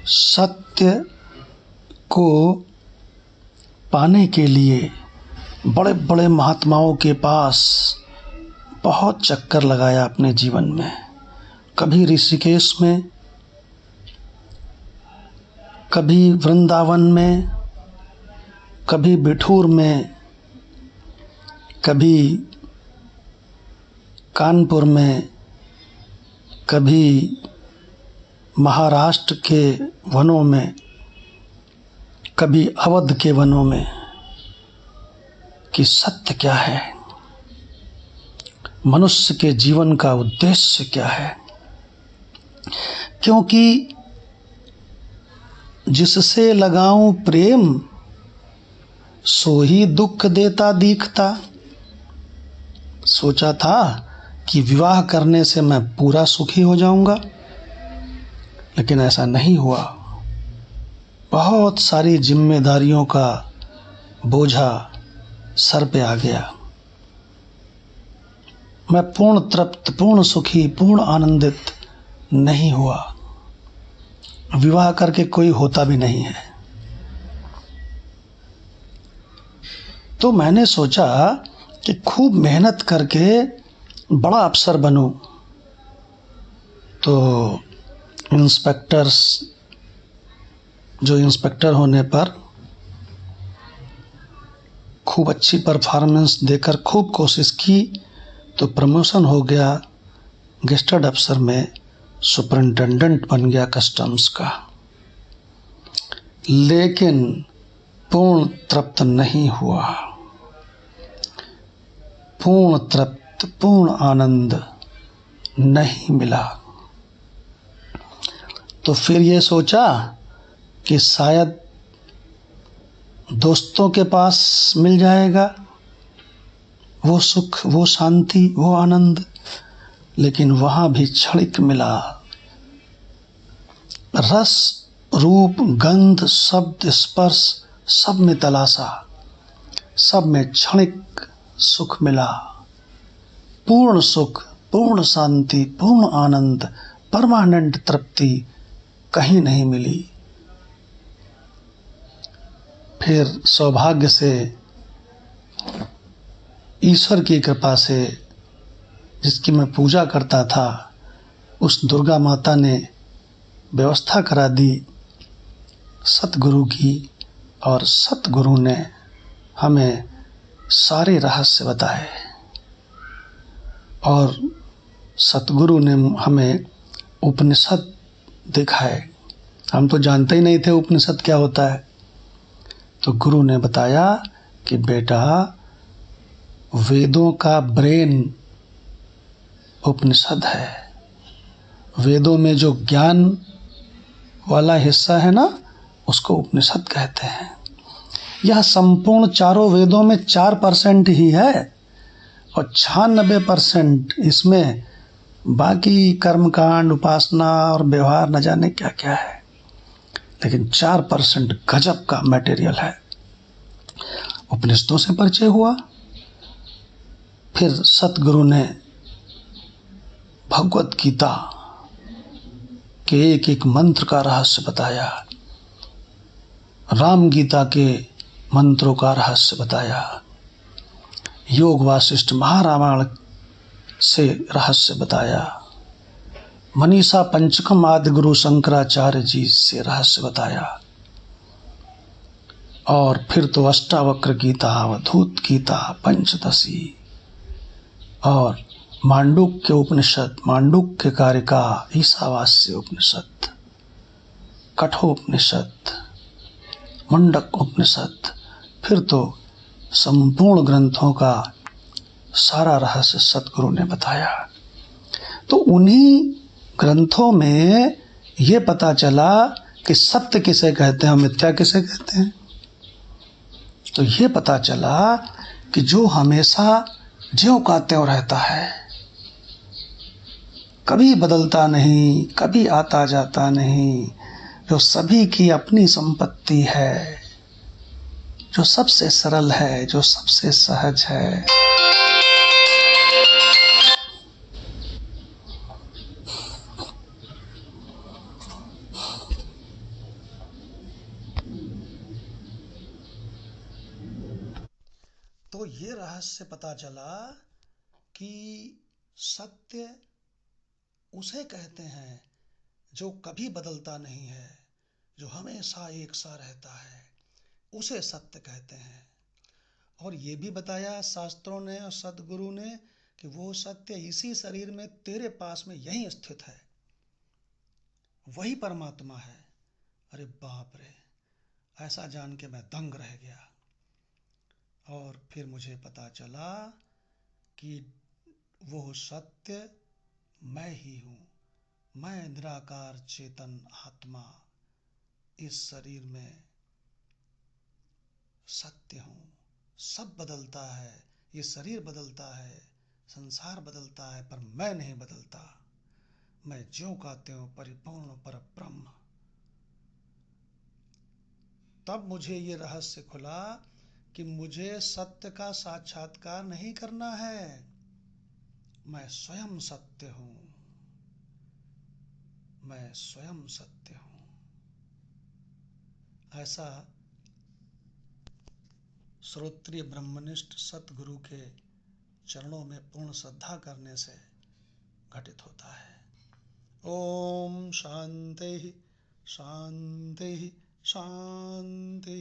सत्य को पाने के लिए बड़े बड़े महात्माओं के पास बहुत चक्कर लगाया अपने जीवन में। कभी ऋषिकेश में, कभी वृंदावन में, कभी बिठूर में, कभी कानपुर में, कभी महाराष्ट्र के वनों में, कभी अवध के वनों में, कि सत्य क्या है, मनुष्य के जीवन का उद्देश्य क्या है। क्योंकि जिससे लगाऊं प्रेम सो ही दुख देता दिखता। सोचा था कि विवाह करने से मैं पूरा सुखी हो जाऊंगा, लेकिन ऐसा नहीं हुआ। बहुत सारी जिम्मेदारियों का बोझा सर पे आ गया। मैं पूर्ण तृप्त, पूर्ण सुखी, पूर्ण आनंदित नहीं हुआ। विवाह करके कोई होता भी नहीं है। तो मैंने सोचा कि खूब मेहनत करके बड़ा अफसर बनूं। तो इंस्पेक्टर होने पर खूब अच्छी परफॉर्मेंस देकर खूब कोशिश की तो प्रमोशन हो गया। गेस्टेड अफसर में सुपरिंटेंडेंट बन गया कस्टम्स का। लेकिन पूर्ण तृप्त नहीं हुआ। पूर्ण तृप्त, पूर्ण आनंद नहीं मिला। तो फिर ये सोचा कि शायद दोस्तों के पास मिल जाएगा वो सुख, वो शांति, वो आनंद। लेकिन वहां भी क्षणिक मिला। रस, रूप, गंध, शब्द, स्पर्श सब में तलाशा, सब में क्षणिक सुख मिला। पूर्ण सुख, पूर्ण शांति, पूर्ण आनंद, परमानेंट तृप्ति कहीं नहीं मिली। फिर सौभाग्य से, ईश्वर की कृपा से, जिसकी मैं पूजा करता था, उस दुर्गा माता ने व्यवस्था करा दी सतगुरु की। और सतगुरु ने हमें सारे रहस्य बताए। और सतगुरु ने हमें उपनिषद दिखाए। हम तो जानते ही नहीं थे उपनिषद क्या होता है। तो गुरु ने बताया कि बेटा, वेदों का ब्रेन उपनिषद है। वेदों में जो ज्ञान वाला हिस्सा है ना, उसको उपनिषद कहते हैं। यह संपूर्ण चारों वेदों में 4% ही है और 96% इसमें बाकी कर्मकांड, उपासना और व्यवहार न जाने क्या क्या है। लेकिन 4% गजब का मटेरियल है। उपनिषदों से परिचय हुआ। फिर सतगुरु ने भगवत गीता के एक एक मंत्र का रहस्य बताया। राम गीता के मंत्रों का रहस्य बताया। योग वासिष्ठ महारामायण से रहस्य बताया। मनीषा पंचकम आदि गुरु शंकराचार्य जी से रहस्य बताया। और फिर तो अष्टावक्र गीता, अवधूत गीता, पंचदशी और मांडुक्य उपनिषद, मांडुक्य कारिका, ईशावास्य उपनिषद, कठोपनिषद, मुंडक उपनिषद। फिर तो संपूर्ण ग्रंथों का सारा रहस्य सतगुरु ने बताया। तो उन्हीं ग्रंथों में ये पता चला कि सत्य किसे कहते हैं और मिथ्या किसे कहते हैं। तो ये पता चला कि जो हमेशा ज्यों का त्यों रहता है, कभी बदलता नहीं, कभी आता जाता नहीं, जो सभी की अपनी संपत्ति है, जो सबसे सरल है, जो सबसे सहज है, तो ये रहस्य पता चला कि सत्य उसे कहते हैं जो कभी बदलता नहीं है, जो हमेशा एक सा रहता है, उसे सत्य कहते हैं। और ये भी बताया शास्त्रों ने और सद्गुरु ने कि वो सत्य इसी शरीर में तेरे पास में यहीं स्थित है, वही परमात्मा है। अरे बाप रे, ऐसा जान के मैं दंग रह गया। और फिर मुझे पता चला कि वो सत्य मैं ही हूँ, मैं निराकार चेतन आत्मा इस शरीर में सत्य हूँ। सब बदलता है, ये शरीर बदलता है, संसार बदलता है, पर मैं नहीं बदलता। मैं ज्यों का त्यों परिपूर्ण परब्रह्म। तब मुझे ये रहस्य खुला कि मुझे सत्य का साक्षात्कार नहीं करना है, मैं स्वयं सत्य हूँ, मैं स्वयं सत्य हूँ। ऐसा श्रोत्रिय ब्रह्मनिष्ठ सतगुरु के चरणों में पूर्ण श्रद्धा करने से घटित होता है। ओम शांति शांति शांति।